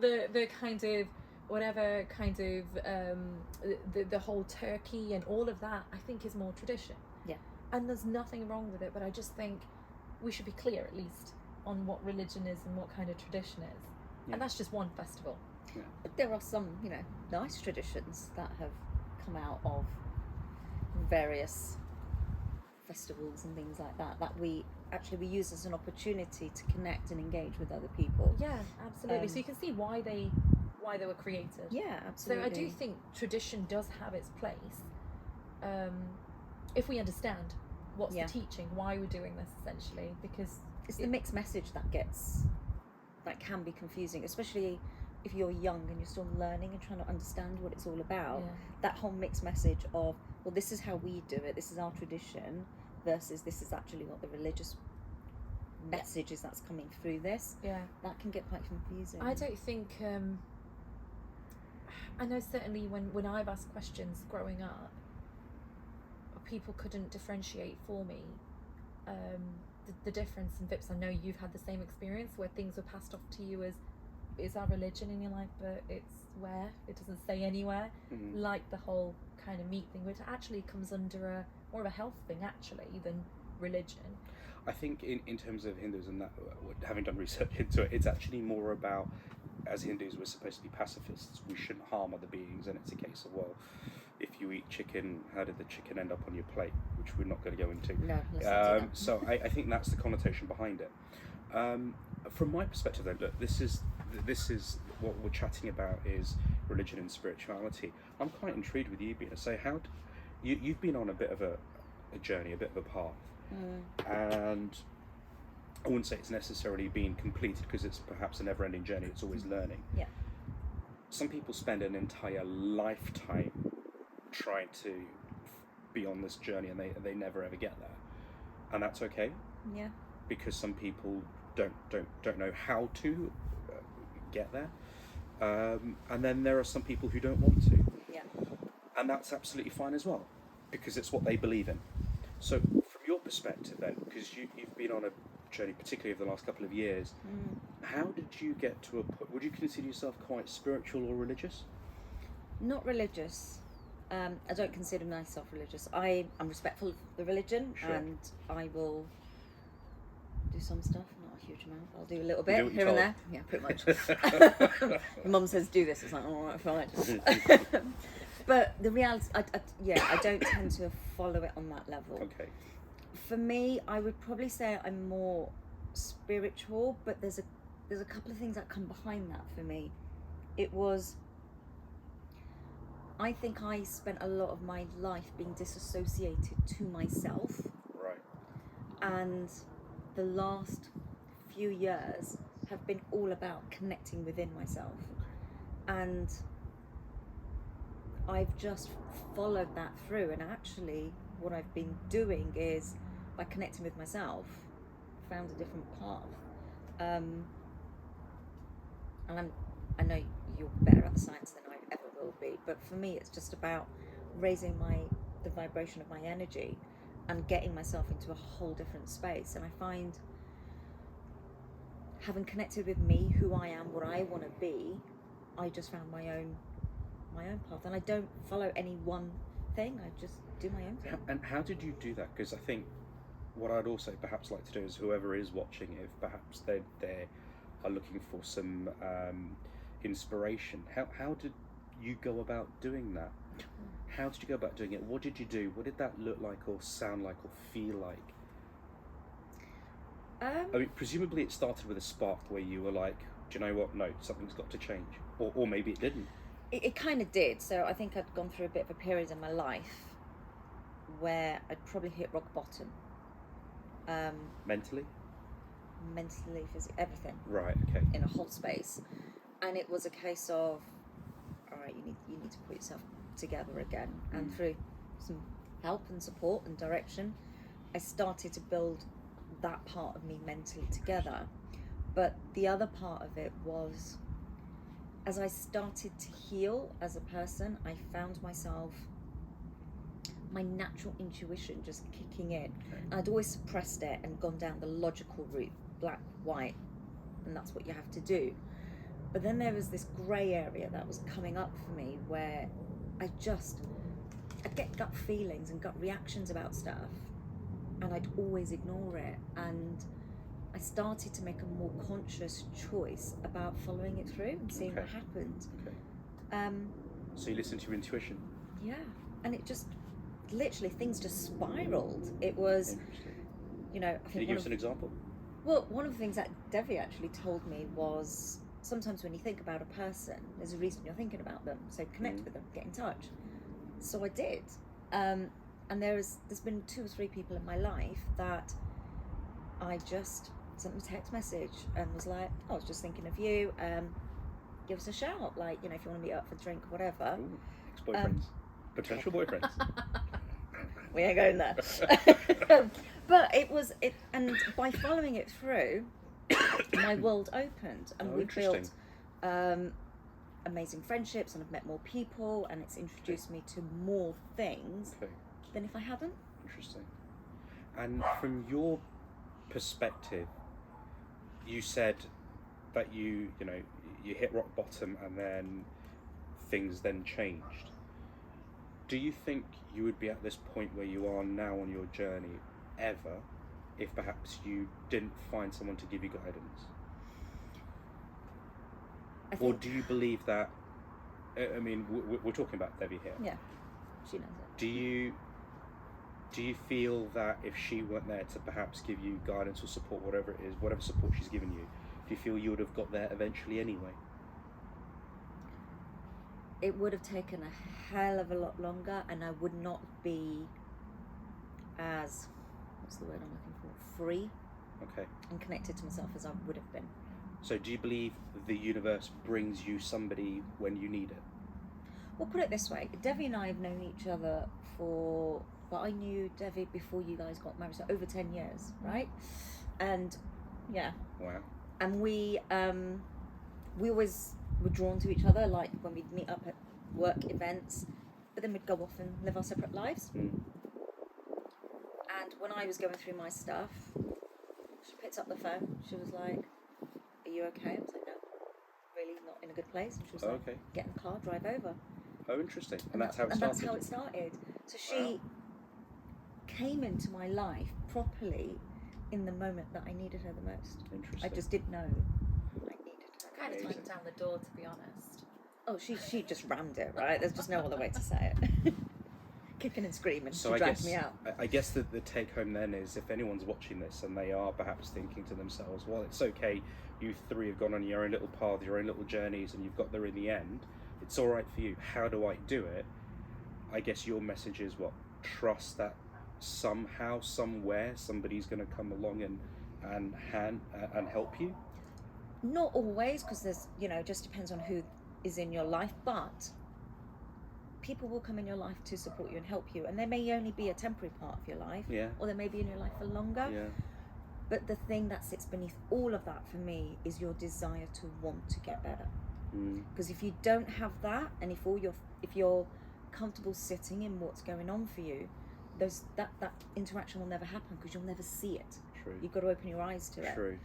the kind of whatever kind of the whole Turkey and all of that, I think is more tradition. Yeah. And there's nothing wrong with it, but I just think we should be clear at least on what religion is and what kind of tradition is. Yeah. And that's just one festival. Yeah. But there are some, nice traditions that have come out of various festivals and things like that we use as an opportunity to connect and engage with other people. Yeah, absolutely. So you can see why they were created. Yeah, absolutely. So I do think tradition does have its place, if we understand what's the teaching, why we're doing this, essentially, because it's the mixed message that can be confusing, especially if you're young and you're still learning and trying to understand what it's all about. Yeah. That whole mixed message of, well, this is how we do it, this is our tradition, versus this is actually what the religious message is that's coming through this. Yeah. That can get quite confusing. I don't think, I know certainly when I've asked questions growing up, people couldn't differentiate for me the difference in VIPs. I know you've had the same experience where things were passed off to you as is our religion in your life, but it's where it doesn't say anywhere. Mm-hmm. Like the whole kind of meat thing, which actually comes under more of a health thing actually than religion. I think in terms of Hinduism, that having done research into it, it's actually more about, as Hindus, we're supposed to be pacifists. We shouldn't harm other beings, and it's a case of, well, if you eat chicken, how did the chicken end up on your plate? Which we're not going to go into. No, let's not do that. So I think that's the connotation behind it. From my perspective, though, look, this is what we're chatting about is religion and spirituality. I'm quite intrigued with you, Bina. So you've been on a bit of a journey, a bit of a path, and I wouldn't say it's necessarily been completed because it's perhaps a never-ending journey. It's always learning. Yeah. Some people spend an entire lifetime trying to be on this journey, and they never ever get there, and that's okay. Yeah. Because some people don't know how to get there, and then there are some people who don't want to. Yeah. And that's absolutely fine as well, because it's what they believe in. So from your perspective then, because you've been on a journey, particularly over the last couple of years, how did you get to a point, would you consider yourself quite spiritual or religious? Not religious. I don't consider myself religious. I'm respectful of the religion, Sure. And I will do some stuff, not a huge amount. I'll do a little bit what here you're and there. Yeah, pretty much. My mum says do this. It's like, all right, fine. But the reality, I don't tend to follow it on that level. Okay. For me, I would probably say I'm more spiritual, but there's a couple of things that come behind that for me. It was, I think I spent a lot of my life being disassociated to myself. Right. And the last few years have been all about connecting within myself. And I've just followed that through. And actually, what I've been doing is, by connecting with myself, found a different path. And I know you're better at the science than I ever will be, but for me it's just about raising the vibration of my energy and getting myself into a whole different space. And I find, having connected with me, who I am, what I want to be, I just found my own path, and I don't follow any one thing. I just do my own thing. And how did you do that? Because I think what I'd also perhaps like to do is, whoever is watching, if perhaps they are looking for some inspiration, how did you go about doing that? How did you go about doing it? What did you do? What did that look like, or sound like, or feel like? I mean, presumably it started with a spark where you were like, do you know what? No, something's got to change. Or maybe it didn't. It kind of did. So I think I'd gone through a bit of a period in my life where I'd probably hit rock bottom. Mentally, physically, everything. Right. Okay. In a whole space, and it was a case of, all right, you need to put yourself together again. And through some help and support and direction, I started to build that part of me mentally together. But the other part of it was, as I started to heal as a person, I found myself, my natural intuition just kicking in. Okay. I'd always suppressed it and gone down the logical route, black, white, and that's what you have to do. But then there was this grey area that was coming up for me where I'd get gut feelings and gut reactions about stuff, and I'd always ignore it. And I started to make a more conscious choice about following it through and seeing what happened. Okay. So you listen to your intuition? Yeah, and it just literally things just spiraled. It was, Interesting. you know, I Can think you give us an example? well, one of the things that Devi actually told me was sometimes when you think about a person, there's a reason you're thinking about them. So connect with them, get in touch. So I did, and there's been 2 or 3 people in my life that I just sent them a text message and was like, I was just thinking of you. Give us a shout, like, you know, if you want to meet up for a drink or whatever. Ooh, ex-boyfriends, potential boyfriends. We ain't going there. But and by following it through, my world opened, and we built amazing friendships, and I've met more people, and it's introduced me to more things than if I hadn't. Interesting. And from your perspective, you said that you hit rock bottom and then things then changed. Do you think you would be at this point where you are now on your journey ever if perhaps you didn't find someone to give you guidance? Or do you believe that, I mean, we're talking about Debbie here. Yeah, she knows it. Do you feel that if she weren't there to perhaps give you guidance or support, whatever it is, whatever support she's given you, do you feel you would have got there eventually anyway? It would have taken a hell of a lot longer, and I would not be as, what's the word I'm looking for, free and connected to myself as I would have been. So do you believe the universe brings you somebody when you need it? Well, put it this way, Devi and I have known each other but I knew Devi before you guys got married, so over 10 years, right? And yeah. Wow. And we always were drawn to each other, like when we'd meet up at work events, but then we'd go off and live our separate lives. And when I was going through my stuff, she picked up the phone. She was like, "Are you okay?" I was like, "No, really not in a good place." And she was like, "Get in the car, drive over." Oh, interesting. And that's how it started. And that's how it started. So she came into my life properly in the moment that I needed her the most. Interesting. I just didn't know I needed her. Kind of kicked down the door, to be honest. Oh, she just rammed it, right? There's just no other way to say it. Kicking and screaming, so she dragged me out. I guess that the take home then is, if anyone's watching this and they are perhaps thinking to themselves, well, it's okay, you 3 have gone on your own little path, your own little journeys, and you've got there in the end, it's all right for you. How do I do it? I guess your message is what? Trust that somehow, somewhere, somebody's going to come along and help you. Not always, because there's, just depends on who is in your life, but people will come in your life to support you and help you, and they may only be a temporary part of your life, or they may be in your life for longer. But the thing that sits beneath all of that for me is your desire to want to get better. Because if you don't have that, and if you're comfortable sitting in what's going on for you, that interaction will never happen, because you'll never see it. True. You've got to open your eyes to it. True.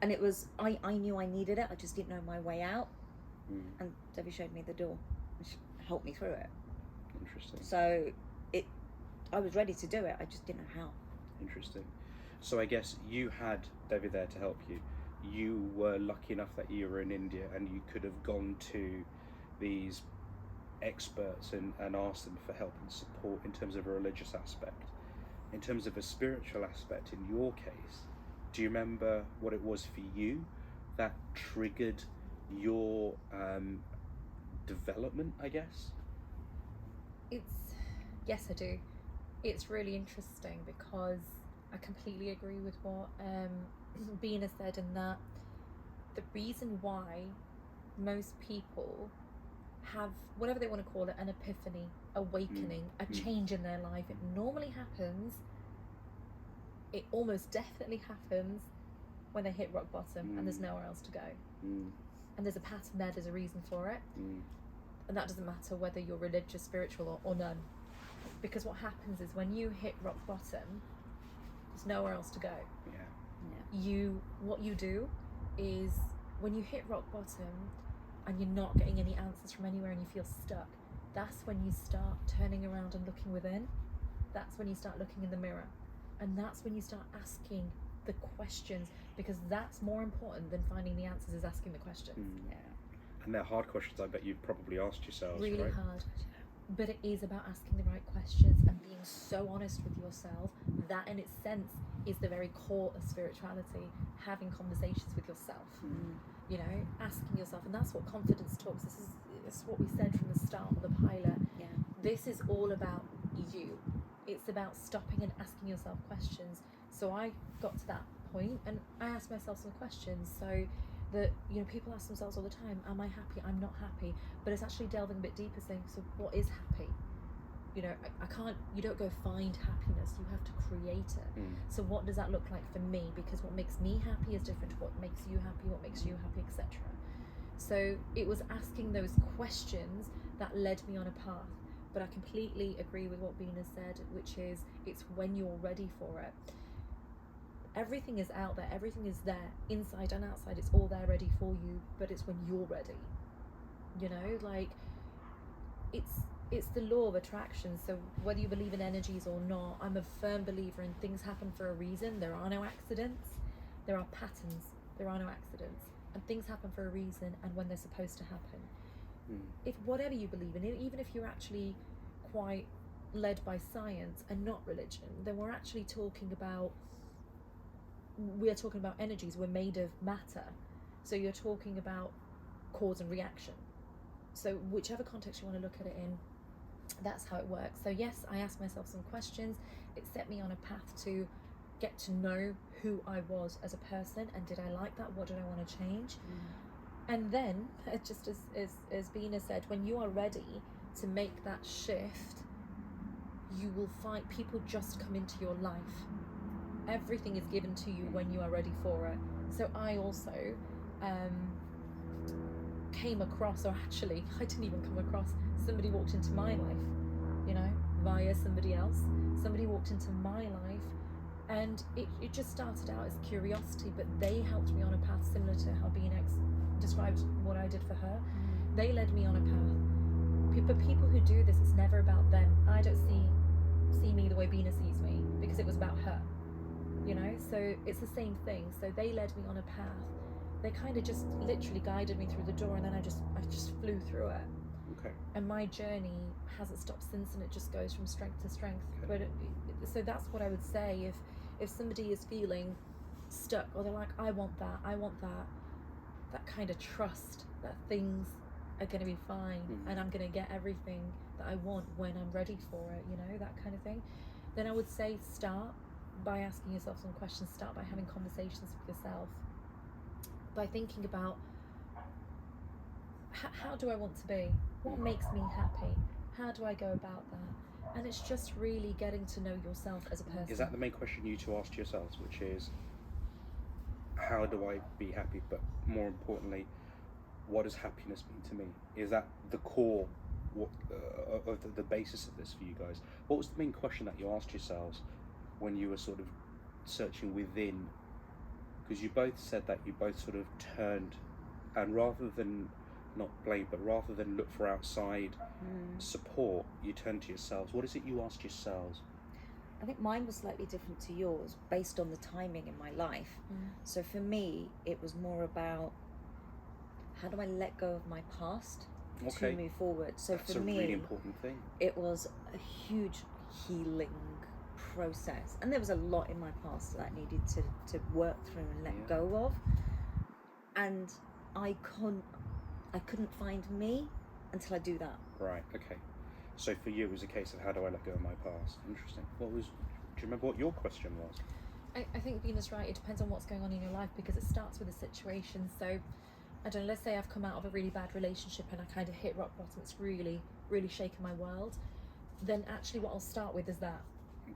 And it was, I knew I needed it, I just didn't know my way out. And Debbie showed me the door, and she helped me through it. Interesting. So I was ready to do it, I just didn't know how. Interesting. So I guess you had Debbie there to help you. You were lucky enough that you were in India and you could have gone to these experts and asked them for help and support in terms of a religious aspect. In terms of a spiritual aspect, in your case, do you remember what it was for you that triggered your development, I guess? Yes, I do. It's really interesting because I completely agree with what Bina said, in that the reason why most people have, whatever they want to call it, an epiphany, awakening, a change in their life, it normally happens, it almost definitely happens when they hit rock bottom and there's nowhere else to go. And there's a pattern there, there's a reason for it. And that doesn't matter whether you're religious, spiritual, or none. Because what happens is when you hit rock bottom, there's nowhere else to go. What you do is when you hit rock bottom and you're not getting any answers from anywhere and you feel stuck, that's when you start turning around and looking within. That's when you start looking in the mirror, and that's when you start asking the questions, because that's more important than finding the answers, is asking the questions. Yeah. And they're hard questions I bet you've probably asked yourselves, Really right? hard. But it is about asking the right questions and being so honest with yourself. That in its sense is the very core of spirituality, having conversations with yourself. You know, asking yourself, and that's what confidence talks. This is what we said from the start of the pilot. Yeah. This is all about you. It's about stopping and asking yourself questions. So I got to that point and I asked myself some questions, so that, you know, people ask themselves all the time, am I happy? I'm not happy. But it's actually delving a bit deeper, saying, so what is happy? You know, you don't go find happiness, you have to create it. So what does that look like for me? Because what makes me happy is different to what makes you happy, what makes you happy, etc. So it was asking those questions that led me on a path. But I completely agree with what Bina said, which is, it's when you're ready for it. Everything is out there, everything is there, inside and outside, it's all there ready for you, but it's when you're ready. You know, like, it's the law of attraction. So whether you believe in energies or not, I'm a firm believer in things happen for a reason. There are no accidents, there are patterns, there are no accidents, and things happen for a reason and when they're supposed to happen. If whatever you believe in, even if you're actually quite led by science and not religion, then we're talking about energies. We're made of matter, so you're talking about cause and reaction. So whichever context you want to look at it in, that's how it works. So yes, I asked myself some questions. It set me on a path to get to know who I was as a person, and did I like that? What did I want to change? And then, just as Bina said, when you are ready to make that shift, you will find people just come into your life. Everything is given to you when you are ready for it. So I also came across, or actually I didn't even come across, somebody walked into my life, you know, via somebody else. Somebody walked into my life, and it just started out as curiosity, but they helped me on a path similar to how Bina described what I did for her. They led me on a path. But people who do this, it's never about them. I don't see me the way Bina sees me, because it was about her, you know. So it's the same thing. So they led me on a path. They kind of just literally guided me through the door, and then I just flew through it. Okay. And my journey hasn't stopped since, and it just goes from strength to strength. Okay. But so that's what I would say, if somebody is feeling stuck, or they're like, I want that, that kind of trust that things are going to be fine, and I'm going to get everything that I want when I'm ready for it, you know, that kind of thing, then I would say start by asking yourself some questions. Start by having conversations with yourself, by thinking about how do I want to be, what makes me happy, how do I go about that. And it's just really getting to know yourself as a person. Is that the main question you two asked yourselves, which is, how do I be happy? But more importantly, what does happiness mean to me? Is that the core of the basis of this for you guys? What was the main question that you asked yourselves when you were sort of searching within? Because you both said that you both sort of turned, and rather than not blame, but rather than look for outside support, you turned to yourselves. What is it you asked yourselves? I think mine was slightly different to yours based on the timing in my life. So for me, it was more about, how do I let go of my past to move forward? So That's for me, a really important thing. It was a huge healing process, and there was a lot in my past that I needed to work through and let go of, and I couldn't find me until I do that. Right, okay. So for you, it was a case of, how do I let go of my past? Interesting. Do you remember what your question was? I think Bina's right. It depends on what's going on in your life, because it starts with a situation. So, I don't know, let's say I've come out of a really bad relationship and I kind of hit rock bottom. It's really, really shaken my world. Then actually what I'll start with is that.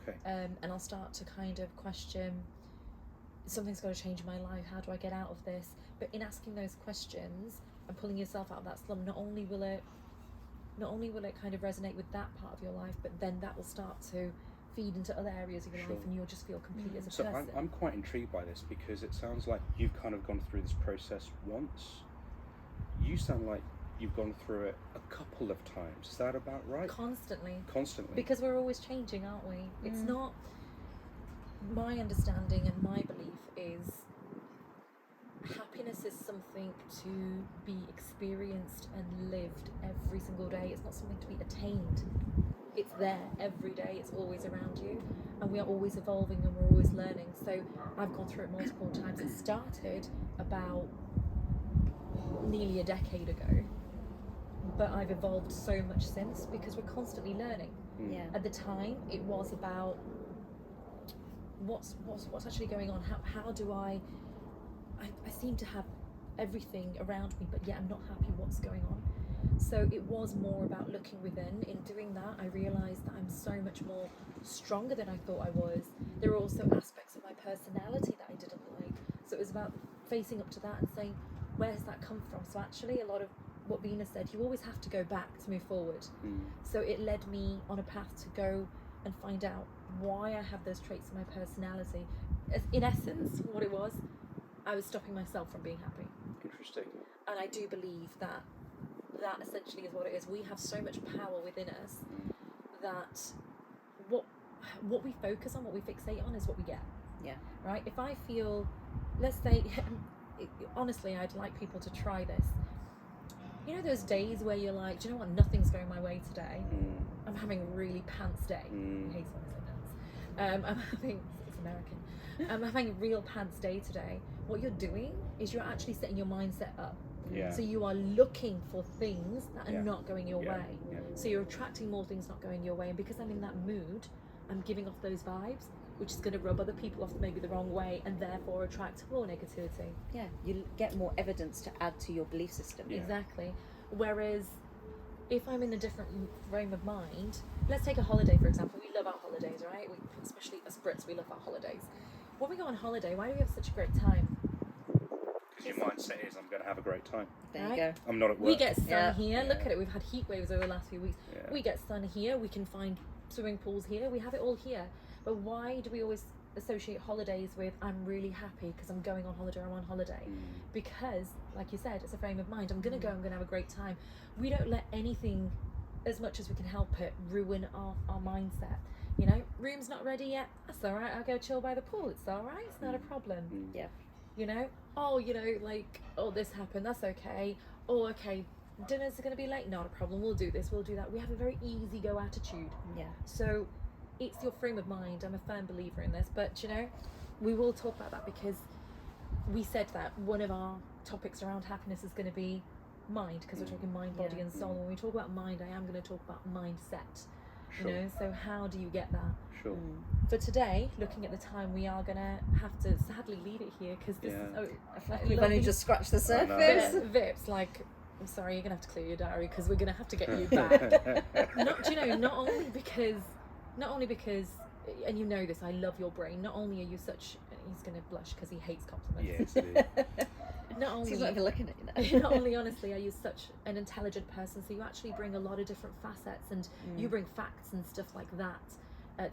Okay. And I'll start to kind of question, something's got to change in my life. How do I get out of this? But in asking those questions and pulling yourself out of that slump, not only will it kind of resonate with that part of your life, but then that will start to feed into other areas of your Sure. life, and you'll just feel complete as a So person. I'm quite intrigued by this, because it sounds like you've kind of gone through this process once. You sound like you've gone through it a couple of times. Is that about right? Constantly. Because we're always changing, aren't we? It's not, my understanding and my belief is happiness is something to be experienced and lived every single day. It's not something to be attained. It's there every day. It's always around you, and we are always evolving and we're always learning. So I've gone through it multiple times. It started about nearly a decade ago, but I've evolved so much since, because we're constantly learning. Yeah. At the time, it was about what's actually going on. How do I seem to have everything around me, but yet I'm not happy what's going on. So it was more about looking within. In doing that, I realised that I'm so much more stronger than I thought I was. There were also aspects of my personality that I didn't like. So it was about facing up to that and saying, where has that come from? So actually, a lot of what Venus said, you always have to go back to move forward. So it led me on a path to go and find out why I have those traits in my personality. In essence, what it was, I was stopping myself from being happy. Interesting. And I do believe that essentially is what it is. We have so much power within us that what we focus on, what we fixate on, is what we get. Yeah. Right? If I feel, let's say, honestly, I'd like people to try this. You know those days where you're like, do you know what, nothing's going my way today? I'm having a really pants day. He hates when I say pants. It's American. I'm having a real pants day today. What you're doing is you're actually setting your mindset up. Yeah. So you are looking for things that are not going your way. Yeah. So you're attracting more things not going your way. And because I'm in that mood, I'm giving off those vibes, which is going to rub other people off maybe the wrong way, and therefore attract more negativity. Yeah, you get more evidence to add to your belief system. Yeah. Exactly. Whereas if I'm in a different frame of mind, let's take a holiday, for example. We love our holidays, right? Especially us Brits, we love our holidays. When we go on holiday, why do we have such a great time? Because your mindset is, I'm going to have a great time. There Right? you go. I'm not at work. We get sun Yeah. here. Look Yeah. at it. We've had heat waves over the last few weeks. Yeah. We get sun here. We can find swimming pools here. We have it all here. But why do we always associate holidays with, I'm really happy because I'm going on holiday, I'm on holiday? Because, like you said, it's a frame of mind. I'm going to go, I'm going to have a great time. We don't let anything, as much as we can help it, ruin our mindset. You know, room's not ready yet. That's all right. I'll go chill by the pool. It's all right. It's not a problem. Yeah. You know, this happened. That's okay. Oh, okay. Dinner's going to be late. Not a problem. We'll do this. We'll do that. We have a very easy go attitude. Yeah. So it's your frame of mind. I'm a firm believer in this. But, you know, we will talk about that, because we said that one of our topics around happiness is going to be mind, because we're talking mind, body and soul. When we talk about mind, I am going to talk about mindset. Sure. You know, so how do you get that? Sure. For today, looking at the time, we are going to have to sadly leave it here, because this is We've only just scratched the surface. Vips, like, I'm sorry, you're going to have to clear your diary, because we're going to have to get you back. Not only because, and you know this, I love your brain. Not only are you such, he's going to blush because he hates compliments. Yes, it is. Not only, He's not even looking at you now. not only, honestly, are you such an intelligent person, so you actually bring a lot of different facets, and you bring facts and stuff like that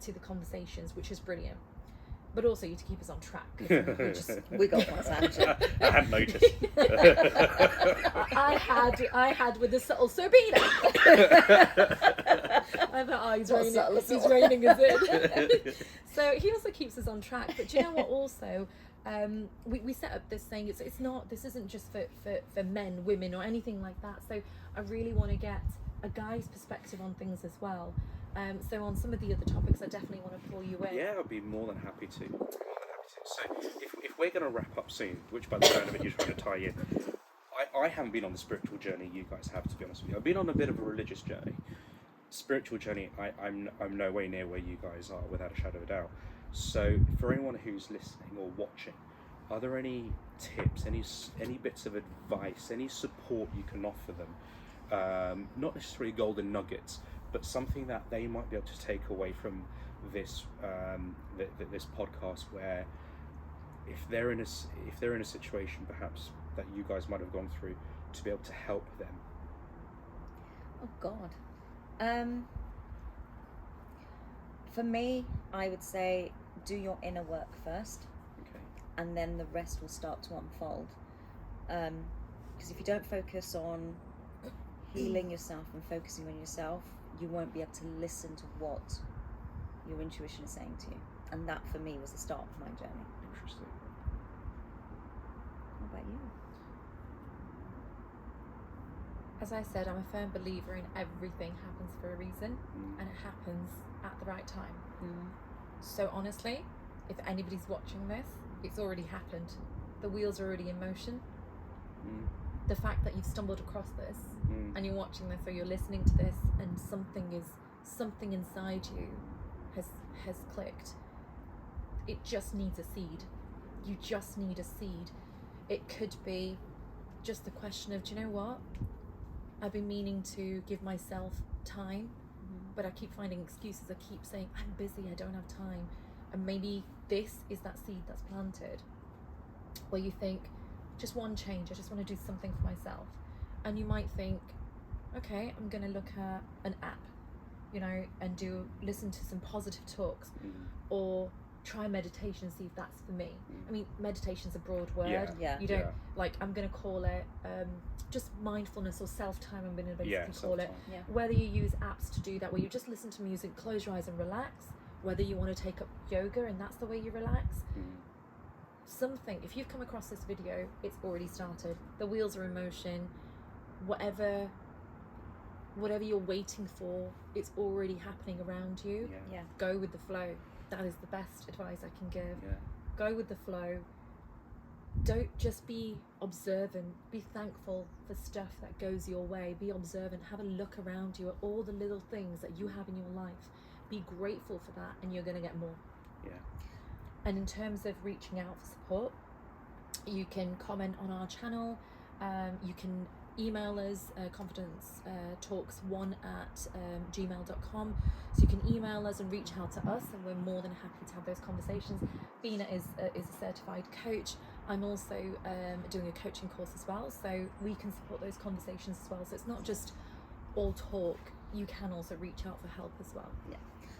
to the conversations, which is brilliant. But also, you to keep us on track. We got one tangent. I hadn't noticed. I had with the subtle Sabina. I thought, he's reining us in. So he also keeps us on track. But do you know what? Also, we set up this saying it's not. This isn't just for men, women, or anything like that. So I really want to get a guy's perspective on things as well. So on some of the other topics, I definitely want to pull you in. Yeah, I'd be more than happy to. So if we're going to wrap up soon, which by the sound of it you're trying to tie in, I haven't been on the spiritual journey you guys have, to be honest with you. I've been on a bit of a religious journey. Spiritual journey, I'm no way near where you guys are, without a shadow of a doubt. So for anyone who's listening or watching, are there any tips, any bits of advice, any support you can offer them? Not necessarily golden nuggets, but something that they might be able to take away from this this podcast, where if they're in a situation perhaps that you guys might have gone through, to be able to help them. Oh God. For me, I would say do your inner work first, Okay. and then the rest will start to unfold. Because if you don't focus on healing yourself and focusing on yourself, you won't be able to listen to what your intuition is saying to you. And that, for me, was the start of my journey. Interesting. What about you? As I said, I'm a firm believer in everything happens for a reason, and it happens at the right time. So honestly, if anybody's watching this, it's already happened. The wheels are already in motion. The fact that you've stumbled across this and you're watching this or you're listening to this and something inside you has clicked. It just needs a seed. You just need a seed. It could be just a question of, do you know what? I've been meaning to give myself time, but I keep finding excuses. I keep saying, I'm busy, I don't have time. And maybe this is that seed that's planted where you think, just one change, I just want to do something for myself. And you might think, okay, I'm going to look at an app, and listen to some positive talks, or try meditation, see if that's for me. I mean, meditation's a broad word. Yeah. You don't, I'm going to call it just mindfulness or self-time, I'm going to basically call it. Yeah. Whether you use apps to do that, where you just listen to music, close your eyes and relax, whether you want to take up yoga and that's the way you relax, something, if you've come across this video, it's already started. The wheels are in motion. Whatever you're waiting for, it's already happening around you. Yeah. Go with the flow. That is the best advice I can give. Go with the flow. Don't just be observant. Be thankful for stuff that goes your way. Be observant. Have a look around you at all the little things that you have in your life. Be grateful for that, and you're going to get more. And in terms of reaching out for support, you can comment on our channel. You can email us, confidencetalks1@gmail.com. So you can email us and reach out to us, and we're more than happy to have those conversations. Bina is a certified coach. I'm also doing a coaching course as well, so we can support those conversations as well. So it's not just all talk. You can also reach out for help as well.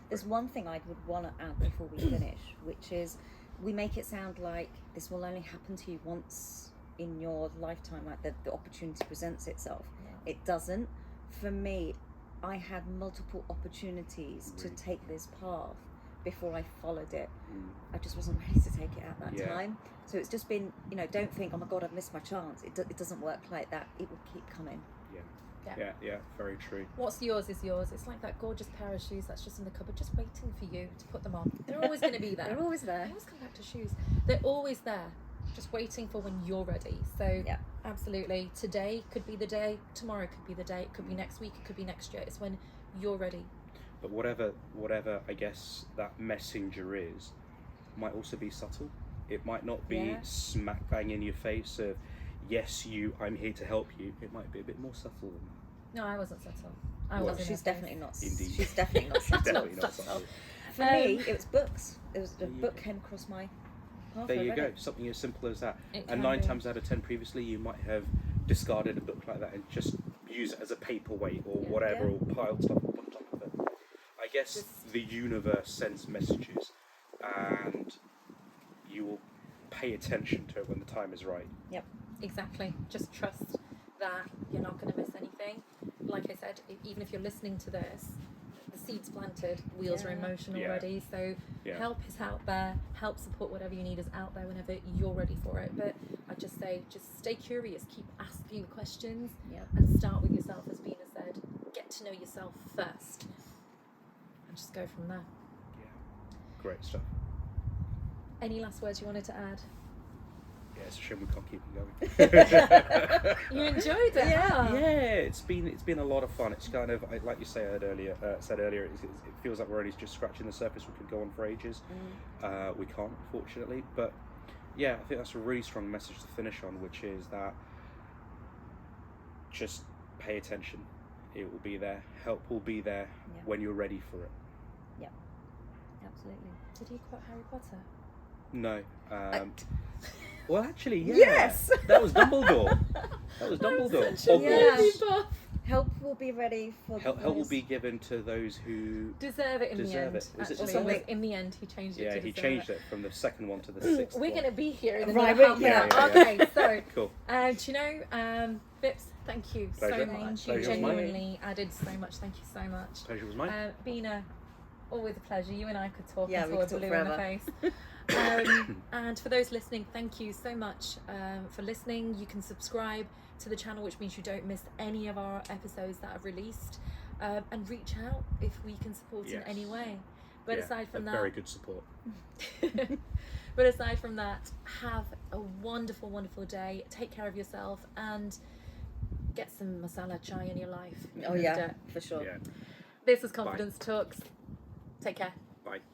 There's one thing I would want to add before we finish, which is we make it sound like this will only happen to you once in your lifetime, like the opportunity presents itself. It doesn't. For me, I had multiple opportunities to take this path before I followed it. I just wasn't ready to take it at that time. So it's just been, don't think, oh my God, I've missed my chance. It doesn't work like that. It will keep coming. Yeah, very true. What's yours is yours. It's like that gorgeous pair of shoes that's just in the cupboard, just waiting for you to put them on. They're always going to be there. They're always there. I always come back to shoes. They're always there, just waiting for when you're ready. So absolutely, today could be the day, tomorrow could be the day, it could be next week, it could be next year. It's when you're ready. But whatever I guess that messenger is, might also be subtle. It might not be smack bang in your face of, yes, I'm here to help you. It might be a bit more subtle than that. No, I wasn't subtle. She's definitely not. Indeed. She's definitely not subtle. Definitely not subtle. For me, it was books. It was a book came across my path. There you go. Something as simple as that. It And can 9 be. times out of 10 previously, you might have discarded a book like that and just use it as a paperweight or whatever, or piled stuff up on top of it. I guess the universe sends messages, and you will pay attention to it when the time is right. Yep. Exactly. Just trust that you're not going to miss anything. Like I said, even if you're listening to this, the seed's planted, wheels are in motion already. So help is out there. Help, support, whatever you need is out there whenever you're ready for it. But I just say, just stay curious, keep asking the questions, and start with yourself, as Bina said. Get to know yourself first, and just go from there. Great stuff. Any last words you wanted to add? Yeah, it's a shame we can't keep it going. You enjoyed it, huh? Yeah, it's been a lot of fun. It's kind of, like you said earlier, it feels like we're only just scratching the surface. We could go on for ages. We can't, unfortunately. But yeah, I think that's a really strong message to finish on, which is that just pay attention. It will be there. Help will be there when you're ready for it. Yeah, absolutely. Did you quote Harry Potter? No. Well, actually, Yes! That was Dumbledore. That was Dumbledore. I'm such a movie buff. Help will be ready for Help will be given to those who deserve it in the Deserve end. it. Was it Actually, deserve was it? in the end he changed it. yeah, to he deserve changed it from the second one to the sixth We're one. going to be here in Right, another half yeah, an yeah, hour. yeah. Okay, so Cool. do you know, Vips, thank you Pleasure. so much. Pleasure You was mine. genuinely added so much. Thank you so much. Pleasure was mine. Bina, always a pleasure. You and I could talk Yeah, until we we're could blue talk in the forever. face. And for those listening, thank you so much for listening. You can subscribe to the channel, which means you don't miss any of our episodes that are released, and reach out if we can support in Yes. any way. But Yeah, aside from that, very good support. but aside from that, have a wonderful, wonderful day. Take care of yourself and get some masala chai in your life. Oh And, yeah, for sure. Yeah. this is Confidence Talks. Take care.